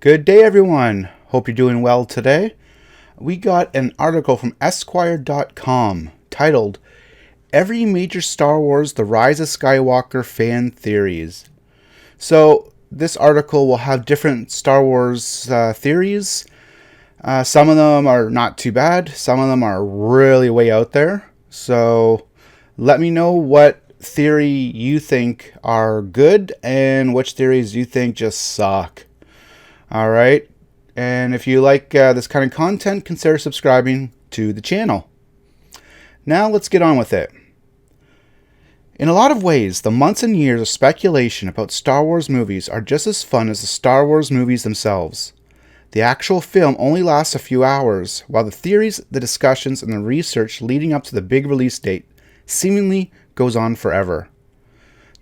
Good day, everyone. Hope you're doing well today. We got an article from Esquire.com titled Every Major Star Wars The Rise of Skywalker Fan Theories. So, this article will have different Star Wars theories. Some of them are not too bad, some of them are really way out there. So, let me know what theory you think are good and which theories you think just suck. All right. And if you like this kind of content, consider subscribing to the channel. Now let's get on with it. In a lot of ways, the months and years of speculation about Star Wars movies are just as fun as the Star Wars movies themselves. The actual film only lasts a few hours, while the theories, the discussions, and the research leading up to the big release date seemingly goes on forever.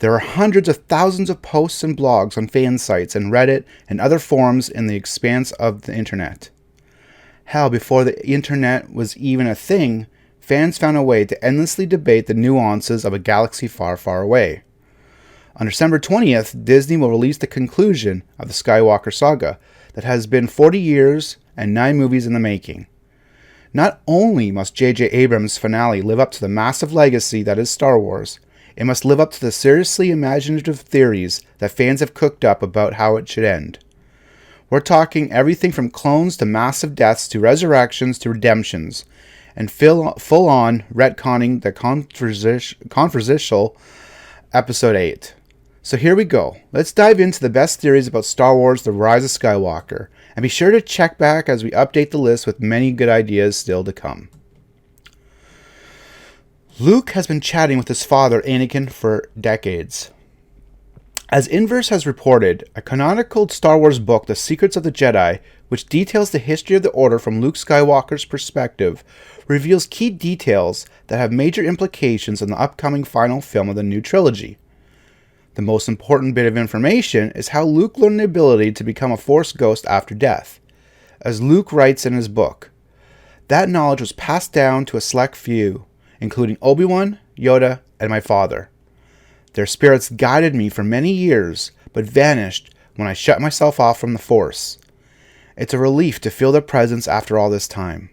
There are hundreds of thousands of posts and blogs on fan sites and Reddit and other forums in the expanse of the internet. Hell, before the internet was even a thing, fans found a way to endlessly debate the nuances of a galaxy far, far away. On December 20th, Disney will release the conclusion of the Skywalker saga that has been 40 years and 9 movies in the making. Not only must J.J. Abrams' finale live up to the massive legacy that is Star Wars, it must live up to the seriously imaginative theories that fans have cooked up about how it should end. We're talking everything from clones to massive deaths to resurrections to redemptions, and full-on retconning the controversial Episode 8. So here we go. Let's dive into the best theories about Star Wars The Rise of Skywalker, and be sure to check back as we update the list with many good ideas still to come. Luke has been chatting with his father, Anakin, for decades. As Inverse has reported, a canonical Star Wars book, The Secrets of the Jedi, which details the history of the Order from Luke Skywalker's perspective, reveals key details that have major implications in the upcoming final film of the new trilogy. The most important bit of information is how Luke learned the ability to become a Force ghost after death. As Luke writes in his book, that knowledge was passed down to a select few, including Obi-Wan, Yoda, and my father. Their spirits guided me for many years, but vanished when I shut myself off from the Force. It's a relief to feel their presence after all this time.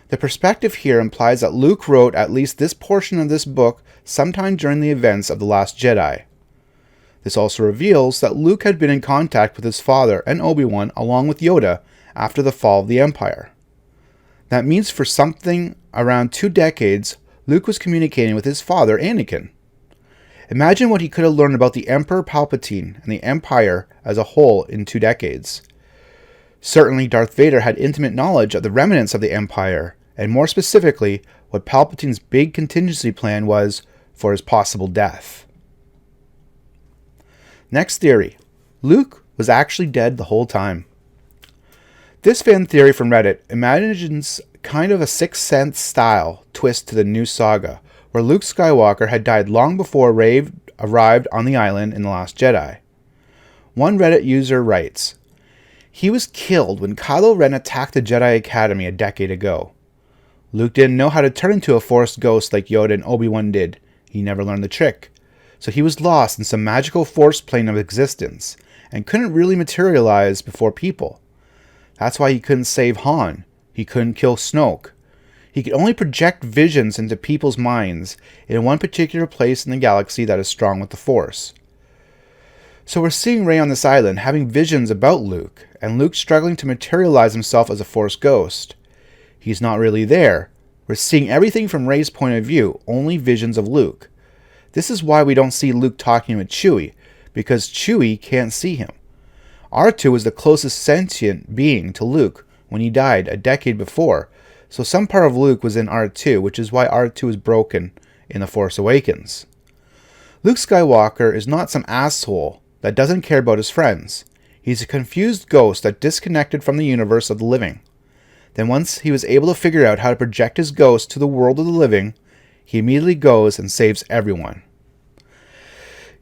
The perspective here implies that Luke wrote at least this portion of this book sometime during the events of The Last Jedi. This also reveals that Luke had been in contact with his father and Obi-Wan along with Yoda after the fall of the Empire. That means for something around 2 decades, Luke was communicating with his father, Anakin. Imagine what he could have learned about the Emperor Palpatine and the Empire as a whole in 2 decades. Certainly, Darth Vader had intimate knowledge of the remnants of the Empire, and more specifically, what Palpatine's big contingency plan was for his possible death. Next theory. Luke was actually dead the whole time. This fan theory from Reddit imagines kind of a Sixth Sense style twist to the new saga, where Luke Skywalker had died long before Rey arrived on the island in The Last Jedi. One Reddit user writes, he was killed when Kylo Ren attacked the Jedi Academy a decade ago. Luke didn't know how to turn into a Force ghost like Yoda and Obi-Wan did. He never learned the trick. So he was lost in some magical Force plane of existence, and couldn't really materialize before people. That's why he couldn't save Han. He couldn't kill Snoke. He could only project visions into people's minds in one particular place in the galaxy that is strong with the Force. So we're seeing Rey on this island having visions about Luke, and Luke struggling to materialize himself as a Force ghost. He's not really there. We're seeing everything from Rey's point of view, only visions of Luke. This is why we don't see Luke talking with Chewie, because Chewie can't see him. R2 was the closest sentient being to Luke when he died a decade before, so some part of Luke was in R2, which is why R2 is broken in The Force Awakens. Luke Skywalker is not some asshole that doesn't care about his friends. He's a confused ghost that disconnected from the universe of the living. Then once he was able to figure out how to project his ghost to the world of the living, he immediately goes and saves everyone.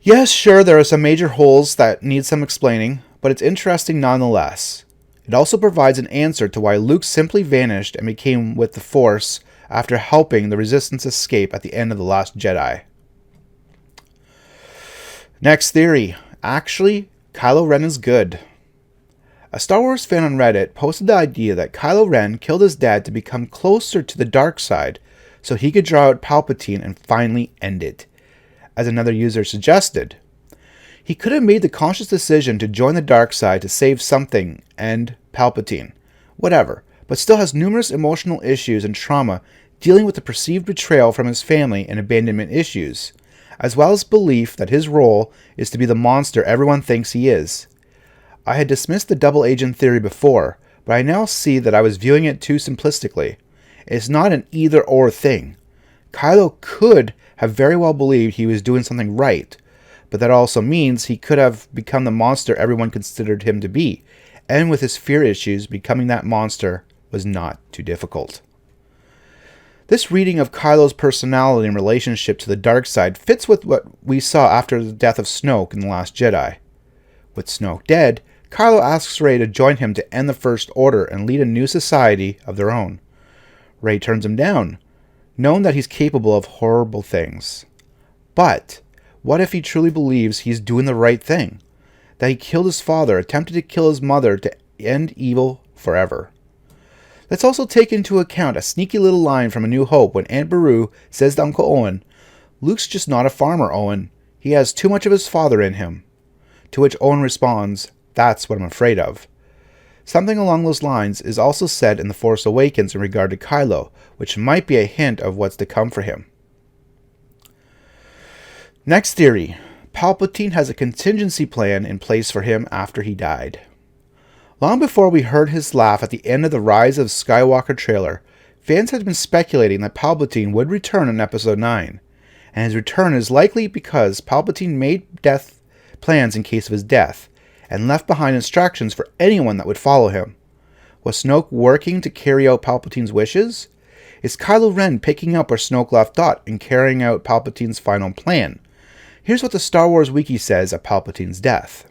Yes, sure, there are some major holes that need some explaining, but it's interesting nonetheless. It also provides an answer to why Luke simply vanished and became with the Force after helping the Resistance escape at the end of The Last Jedi. Next theory. Actually, Kylo Ren is good. A Star Wars fan on Reddit posted the idea that Kylo Ren killed his dad to become closer to the dark side so he could draw out Palpatine and finally end it. As another user suggested, he could have made the conscious decision to join the dark side to save something and Palpatine, whatever, but still has numerous emotional issues and trauma dealing with the perceived betrayal from his family and abandonment issues, as well as belief that his role is to be the monster everyone thinks he is. I had dismissed the double agent theory before, but I now see that I was viewing it too simplistically. It's not an either-or thing. Kylo could have very well believed he was doing something right, but that also means he could have become the monster everyone considered him to be, and with his fear issues, becoming that monster was not too difficult. This reading of Kylo's personality and relationship to the dark side fits with what we saw after the death of Snoke in The Last Jedi. With Snoke dead, Kylo asks Rey to join him to end the First Order and lead a new society of their own. Rey turns him down, knowing that he's capable of horrible things. But what if he truly believes he's doing the right thing? That he killed his father, attempted to kill his mother to end evil forever. Let's also take into account a sneaky little line from A New Hope when Aunt Beru says to Uncle Owen, "Luke's just not a farmer, Owen. He has too much of his father in him." To which Owen responds, "That's what I'm afraid of." Something along those lines is also said in The Force Awakens in regard to Kylo, which might be a hint of what's to come for him. Next theory. Palpatine has a contingency plan in place for him after he died. Long before we heard his laugh at the end of the Rise of Skywalker trailer, fans had been speculating that Palpatine would return in Episode 9, and his return is likely because Palpatine made death plans in case of his death, and left behind instructions for anyone that would follow him. Was Snoke working to carry out Palpatine's wishes? Is Kylo Ren picking up where Snoke left off and carrying out Palpatine's final plan? Here's what the Star Wars Wiki says of Palpatine's death.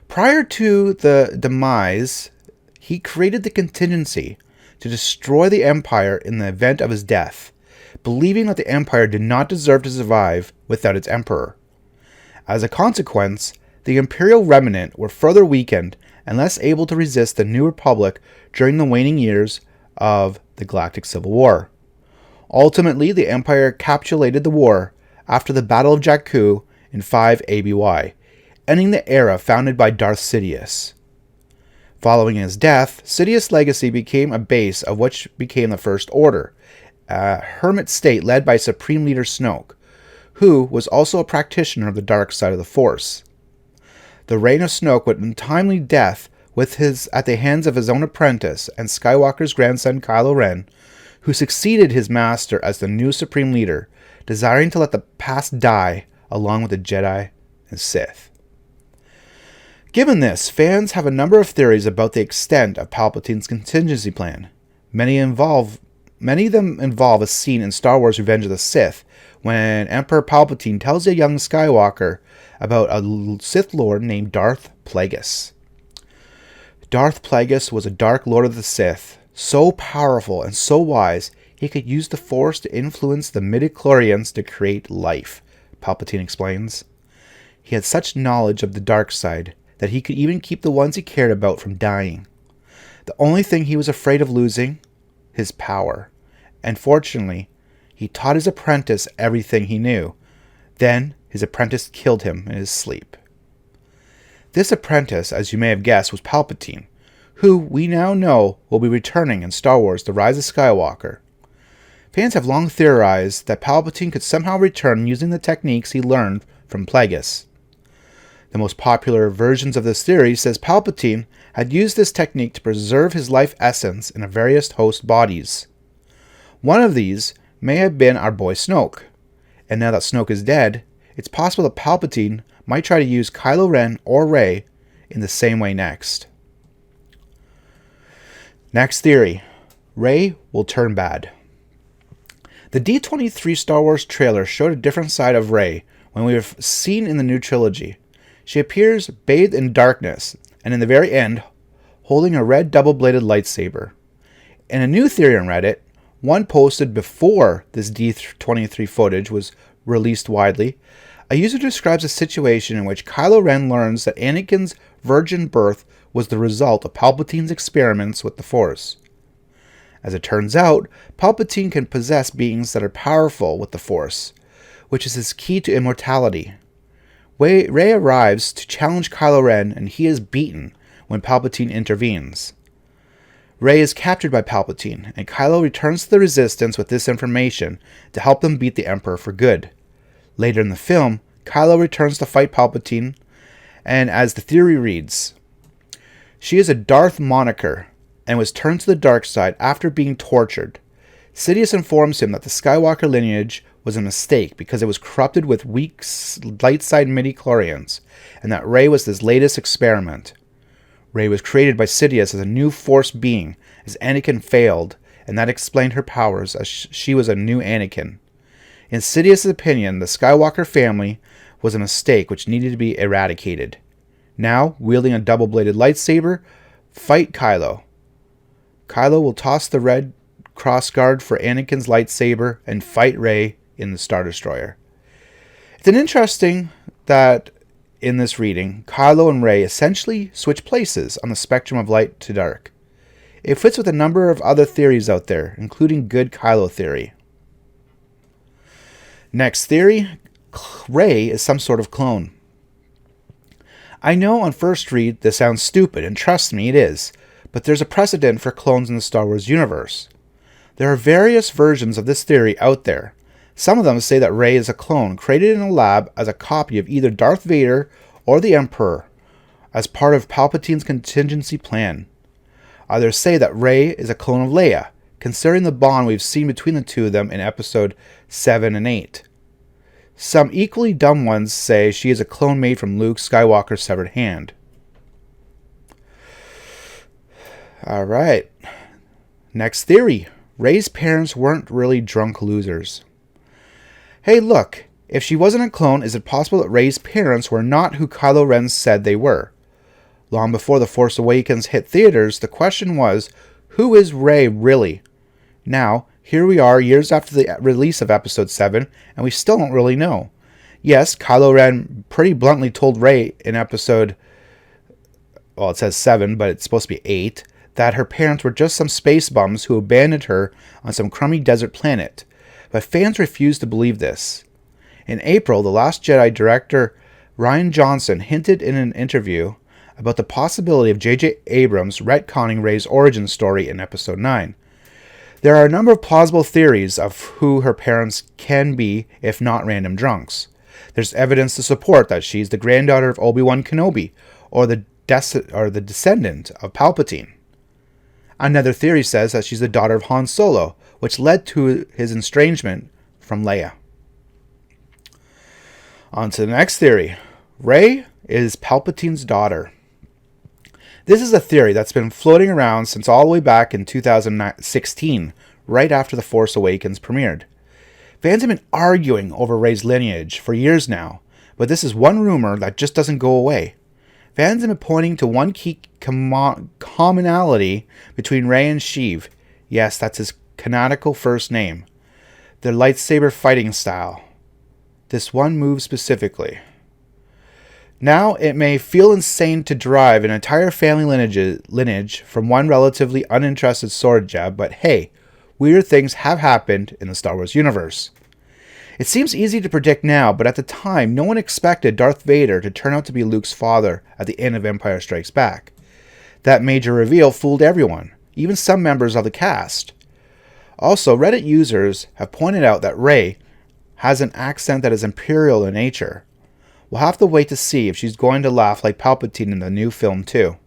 Prior to the demise, he created the contingency to destroy the Empire in the event of his death, believing that the Empire did not deserve to survive without its Emperor. As a consequence, the Imperial remnant were further weakened and less able to resist the New Republic during the waning years of the Galactic Civil War. Ultimately, the Empire capitulated the war after the Battle of Jakku in 5 ABY, ending the era founded by Darth Sidious. Following his death, Sidious' legacy became a base of what became the First Order, a hermit state led by Supreme Leader Snoke, who was also a practitioner of the dark side of the Force. The reign of Snoke went untimely death at the hands of his own apprentice and Skywalker's grandson Kylo Ren, who succeeded his master as the new Supreme Leader, desiring to let the past die along with the Jedi and Sith. Given this, fans have a number of theories about the extent of Palpatine's contingency plan. Many of them involve a scene in Star Wars Revenge of the Sith, when Emperor Palpatine tells a young Skywalker about a Sith Lord named Darth Plagueis. Darth Plagueis was a Dark Lord of the Sith, so powerful and so wise he could use the Force to influence the midichlorians to create life, Palpatine explains. He had such knowledge of the dark side that he could even keep the ones he cared about from dying. The only thing he was afraid of losing? His power. And fortunately, he taught his apprentice everything he knew. Then, his apprentice killed him in his sleep. This apprentice, as you may have guessed, was Palpatine, who we now know will be returning in Star Wars The Rise of Skywalker. Fans have long theorized that Palpatine could somehow return using the techniques he learned from Plagueis. The most popular versions of this theory says Palpatine had used this technique to preserve his life essence in various host bodies. One of these may have been our boy Snoke, and now that Snoke is dead, it's possible that Palpatine might try to use Kylo Ren or Rey in the same way next. Next theory, Rey will turn bad. The D23 Star Wars trailer showed a different side of Rey when we have seen in the new trilogy. She appears bathed in darkness, and in the very end, holding a red double-bladed lightsaber. In a new theory on Reddit, one posted before this D23 footage was released widely, A user describes a situation in which Kylo Ren learns that Anakin's virgin birth was the result of Palpatine's experiments with the Force. As it turns out, Palpatine can possess beings that are powerful with the Force, which is his key to immortality. Rey arrives to challenge Kylo Ren, and he is beaten when Palpatine intervenes. Rey is captured by Palpatine, and Kylo returns to the Resistance with this information to help them beat the Emperor for good. Later in the film, Kylo returns to fight Palpatine, and as the theory reads, she is a Darth moniker and was turned to the dark side after being tortured. Sidious informs him that the Skywalker lineage was a mistake because it was corrupted with weak light side midi-chlorians, and that Rey was his latest experiment. Rey was created by Sidious as a new Force being, as Anakin failed, and that explained her powers as she was a new Anakin. In Sidious's opinion, the Skywalker family was a mistake which needed to be eradicated. Now, wielding a double-bladed lightsaber, fight Kylo. Kylo will toss the red crossguard for Anakin's lightsaber and fight Rey in the Star Destroyer. It's interesting that in this reading, Kylo and Rey essentially switch places on the spectrum of light to dark. It fits with a number of other theories out there, including good Kylo theory. Next theory, Rey is some sort of clone. I know on first read this sounds stupid, and trust me, it is, but there's a precedent for clones in the Star Wars universe. There are various versions of this theory out there. Some of them say that Rey is a clone created in a lab as a copy of either Darth Vader or the Emperor, as part of Palpatine's contingency plan. Others say that Rey is a clone of Leia, considering the bond we've seen between the two of them in Episode 7 and 8. Some equally dumb ones say she is a clone made from Luke Skywalker's severed hand. Alright. Next theory. Rey's parents weren't really drunk losers. Hey look, if she wasn't a clone, is it possible that Rey's parents were not who Kylo Ren said they were? Long before The Force Awakens hit theaters, the question was, who is Rey really? Now, here we are years after the release of Episode 7, and we still don't really know. Yes, Kylo Ren pretty bluntly told Rey in Episode, well, it says 7, but it's supposed to be 8, that her parents were just some space bums who abandoned her on some crummy desert planet. But fans refused to believe this. In April, The Last Jedi director Rian Johnson hinted in an interview about the possibility of J.J. Abrams retconning Rey's origin story in Episode 9. There are a number of plausible theories of who her parents can be, if not random drunks. There's evidence to support that she's the granddaughter of Obi-Wan Kenobi, or the descendant of Palpatine. Another theory says that she's the daughter of Han Solo, which led to his estrangement from Leia. On to the next theory. Rey is Palpatine's daughter. This is a theory that's been floating around since all the way back in 2016, right after The Force Awakens premiered. Fans have been arguing over Rey's lineage for years now, but this is one rumor that just doesn't go away. Fans have been pointing to one key commonality between Rey and Sheev. Yes, that's his canonical first name. Their lightsaber fighting style. This one move specifically. Now, it may feel insane to derive an entire family lineage from one relatively uninterested sword jab, but hey, weird things have happened in the Star Wars universe. It seems easy to predict now, but at the time, no one expected Darth Vader to turn out to be Luke's father at the end of Empire Strikes Back. That major reveal fooled everyone, even some members of the cast. Also, Reddit users have pointed out that Rey has an accent that is imperial in nature. We'll have to wait to see if she's going to laugh like Palpatine in the new film too.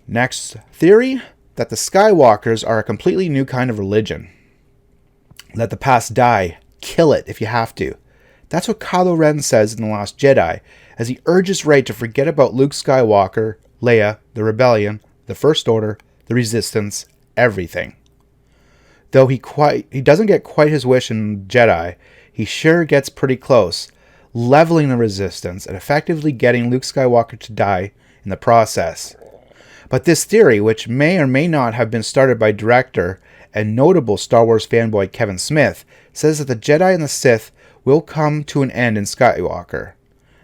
Next theory, that the Skywalkers are a completely new kind of religion. Let the past die. Kill it if you have to. That's what Kylo Ren says in The Last Jedi, as he urges Rey to forget about Luke Skywalker, Leia, the Rebellion, the First Order, the Resistance, everything. Though he doesn't get quite his wish in Jedi, he sure gets pretty close, leveling the Resistance and effectively getting Luke Skywalker to die in the process. But this theory, which may or may not have been started by director and notable Star Wars fanboy Kevin Smith, says that the Jedi and the Sith will come to an end in Skywalker,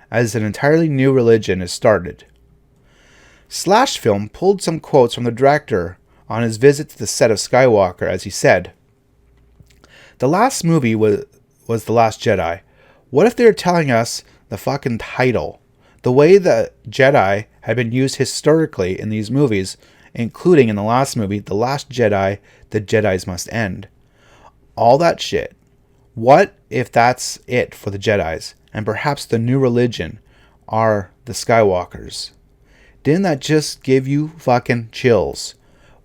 as an entirely new religion is started. Slash Film pulled some quotes from the director on his visit to the set of Skywalker, as he said, "The last movie was The Last Jedi. What if they were telling us the fucking title? The way the Jedi had been used historically in these movies, including in the last movie, The Last Jedi, The Jedis Must End. All that shit. What if that's it for the Jedis, and perhaps the new religion are the Skywalkers? Didn't that just give you fucking chills?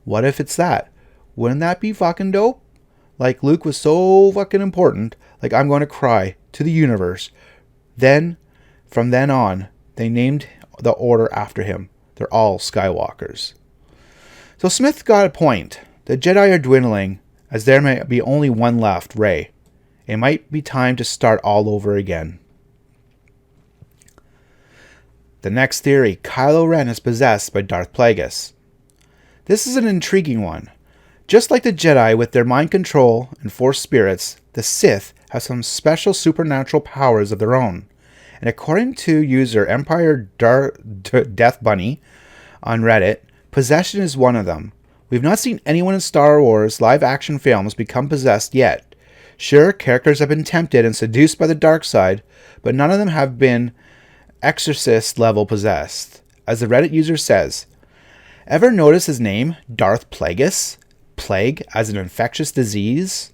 What if it's that? Wouldn't that be fucking dope? Like Luke was so fucking important, like I'm going to cry to the universe. Then, from then on, they named the order after him. They're all Skywalkers." So Smith got a point. The Jedi are dwindling, as there may be only one left, Rey. It might be time to start all over again. The next theory, Kylo Ren is possessed by Darth Plagueis. This is an intriguing one. Just like the Jedi with their mind control and Force spirits, the Sith have some special supernatural powers of their own. And according to user Empire Death Bunny on Reddit, possession is one of them. We've not seen anyone in Star Wars live-action films become possessed yet. Sure, characters have been tempted and seduced by the dark side, but none of them have been exorcist-level possessed. As the Reddit user says, "Ever notice his name, Darth Plagueis? Plague as an infectious disease?"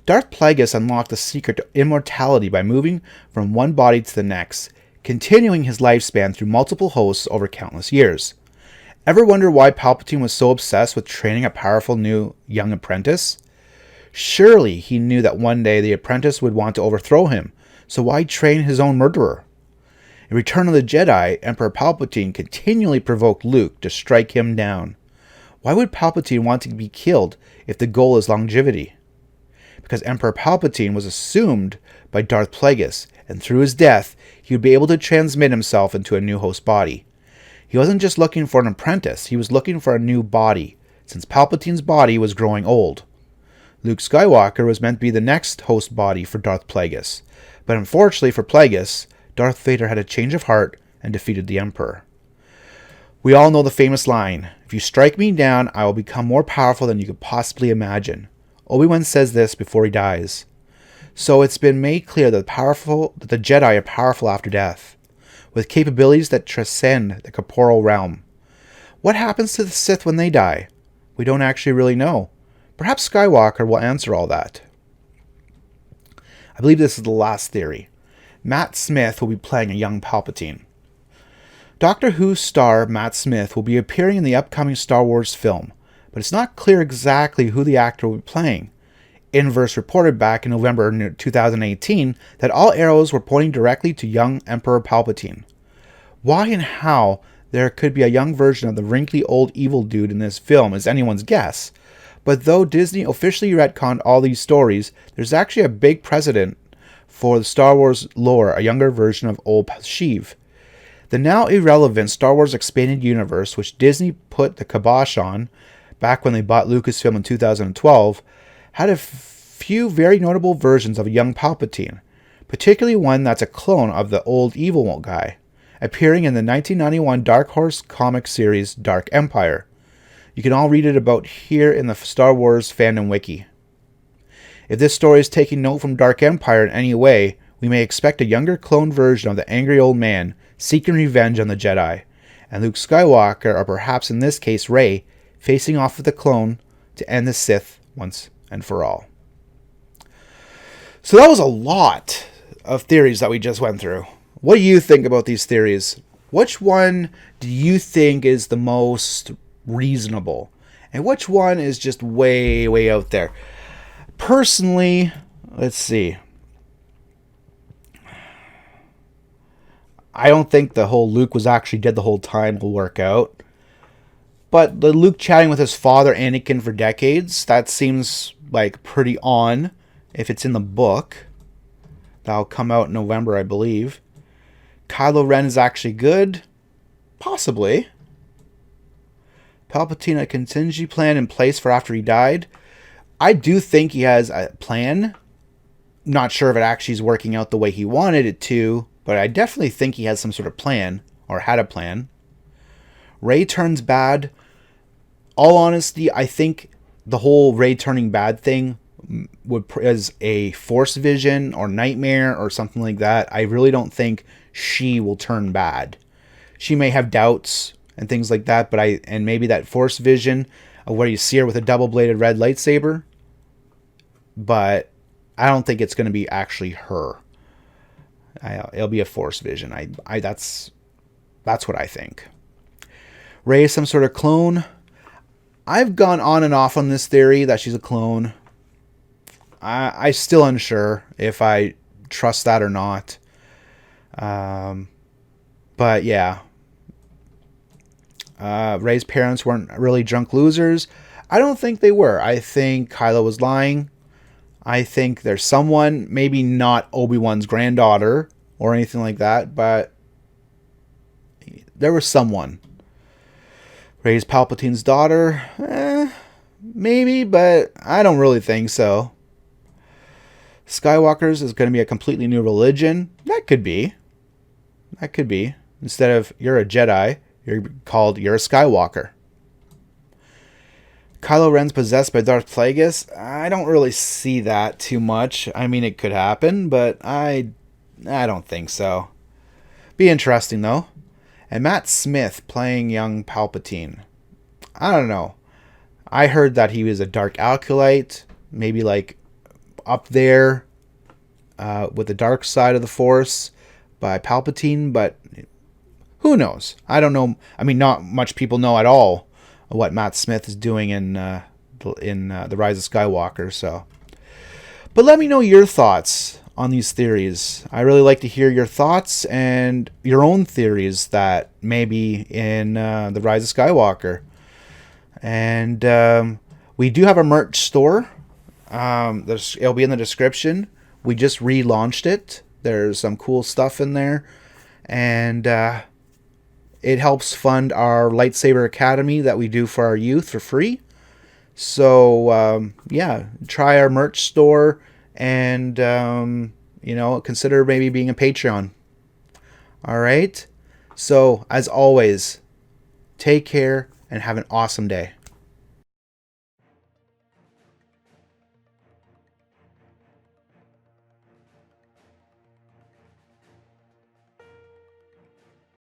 Darth Plagueis unlocked the secret to immortality by moving from one body to the next, continuing his lifespan through multiple hosts over countless years. Ever wonder why Palpatine was so obsessed with training a powerful new young apprentice? Surely he knew that one day the apprentice would want to overthrow him, so why train his own murderer? In Return of the Jedi, Emperor Palpatine continually provoked Luke to strike him down. Why would Palpatine want to be killed if the goal is longevity? Because Emperor Palpatine was assumed by Darth Plagueis, and through his death, he would be able to transmit himself into a new host body. He wasn't just looking for an apprentice, he was looking for a new body, since Palpatine's body was growing old. Luke Skywalker was meant to be the next host body for Darth Plagueis, but unfortunately for Plagueis, Darth Vader had a change of heart and defeated the Emperor. We all know the famous line, "If you strike me down, I will become more powerful than you could possibly imagine." Obi-Wan says this before he dies. So it's been made clear that the Jedi are powerful after death, with capabilities that transcend the corporeal realm. What happens to the Sith when they die? We don't actually really know. Perhaps Skywalker will answer all that. I believe this is the last theory. Matt Smith will be playing a young Palpatine. Doctor Who star Matt Smith will be appearing in the upcoming Star Wars film, but it's not clear exactly who the actor will be playing. Inverse reported back in November 2018 that all arrows were pointing directly to young Emperor Palpatine. Why and how there could be a young version of the wrinkly old evil dude in this film is anyone's guess, but though Disney officially retconned all these stories, there's actually a big precedent for the Star Wars lore, a younger version of old Sheev. The now irrelevant Star Wars Expanded Universe, which Disney put the kibosh on back when they bought Lucasfilm in 2012, had a few very notable versions of a young Palpatine, particularly one that's a clone of the old evil guy, appearing in the 1991 Dark Horse comic series Dark Empire. You can all read it about here in the Star Wars fandom wiki. If this story is taking note from Dark Empire in any way, we may expect a younger clone version of the angry old man seeking revenge on the Jedi, and Luke Skywalker, or perhaps in this case Rey, facing off with the clone to end the Sith once and for all. So that was a lot of theories that we just went through. What do you think about these theories? Which one do you think is the most reasonable? And which one is just way, way out there? Personally, let's see. I don't think the whole Luke was actually dead the whole time will work out. But the Luke chatting with his father, Anakin, for decades, that seems like pretty on if it's in the book. That'll come out in November, I believe. Kylo Ren is actually good. Possibly. Palpatine a contingency plan in place for after he died. I do think he has a plan. Not sure if it actually is working out the way he wanted it to, but I definitely think he has some sort of plan, or had a plan. Rey turns bad. All honesty, I think the whole Rey turning bad thing would as a Force vision or nightmare or something like that. I really don't think she will turn bad. She may have doubts and things like that, but and maybe that Force vision of where you see her with a double-bladed red lightsaber, but I don't think it's going to be actually her. It'll be a Force vision. That's what I think. Rey is some sort of clone. I've gone on and off on this theory that she's a clone. I'm still unsure if I trust that or not. But yeah. Rey's parents weren't really drunk losers. I don't think they were. I think Kylo was lying. I think there's someone, maybe not Obi-Wan's granddaughter or anything like that, but there was someone. Rey's Palpatine's daughter, maybe, but I don't really think so. Skywalker's is going to be a completely new religion. That could be. Instead of you're a Jedi, you're a Skywalker. Kylo Ren's possessed by Darth Plagueis. I don't really see that too much. I mean, it could happen, but I don't think so. Be interesting, though. And Matt Smith playing young Palpatine. I don't know. I heard that he was a dark acolyte, maybe like up there with the dark side of the Force by Palpatine, but who knows? I don't know. I mean, not much people know at all what Matt Smith is doing in The Rise of Skywalker. So, but let me know your thoughts on these theories. I really like to hear your thoughts and your own theories that may be in The Rise of Skywalker. And we do have a merch store. It'll be in the description. We just relaunched it. There's some cool stuff in there. And it helps fund our Lightsaber Academy that we do for our youth for free. So, yeah, try our merch store and, consider maybe being a Patreon. All right? So, as always, take care and have an awesome day.